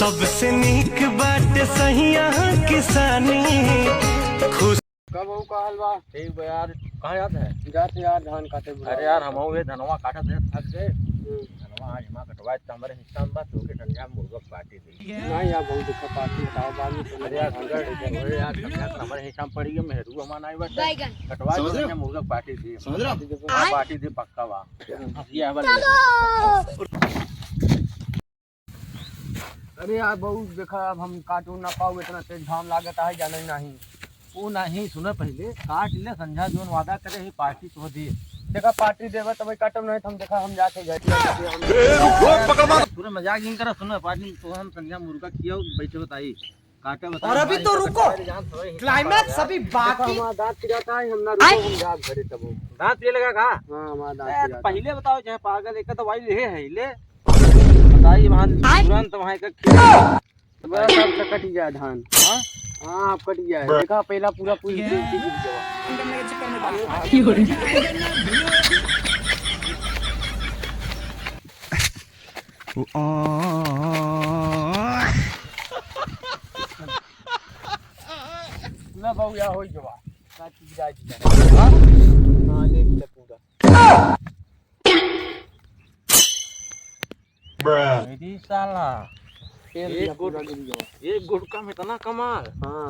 सबसे नीक बात सहिया किसानी खुश। कब हो का हलवा ठीक बा यार। कहाँ जात है? जाते यार धान काटे। अरे यार हम ये धनवा काटत है, थक गए। धनवा आज मां कटवाए तो हमारे हिस्सा में बात होके संध्या मुर्गा पार्टी दी। नहीं यार बहुत दुख पार्टी बताओ बाद में। अरे यार अरे यार संध्या तो हमारे हिस्सा में पड़ी है। मेहरू हमारा नहीं बैठा कटवाए तो संध्या मुर्गा पार्टी दी। समझ रहा पार्टी दी पक्का बा। ये है वाला। अरे यार बहुत देखा अब हम काटू ना पाओ इतना तेज घाम लागत है जाने नहीं। वो नहीं सुने पहले काट ले संध्या जोन वादा करे ही पार्टी तो दी। देखा पार्टी देवा तब काटम नहीं हम देखा हम जाके गए पूरा मजाक नहीं करा। सुनो पार्टी तो हम संध्या मुर्गा किया बैठे बताई काटे बता। और अभी तो रुको, क्लाइमैक्स अभी बाकी। हमारा दांत पिराता है हम ना रुको हम जा घरे तब। दांत पीले लगा का? हां हमारा दांत पिराता पहले बताओ चाहे पागल एक तो भाई ले है ले बताइए वहां तुरंत वहां का बस अब तक कट गया धान। हां हाँ आप कट गया है। देखा पहला पूरा पूरी ना बहु या होई जवा काटी गिरा दी। हां देख ले पूरा मेरी साला एक गुटका में इतना कमाल। हाँ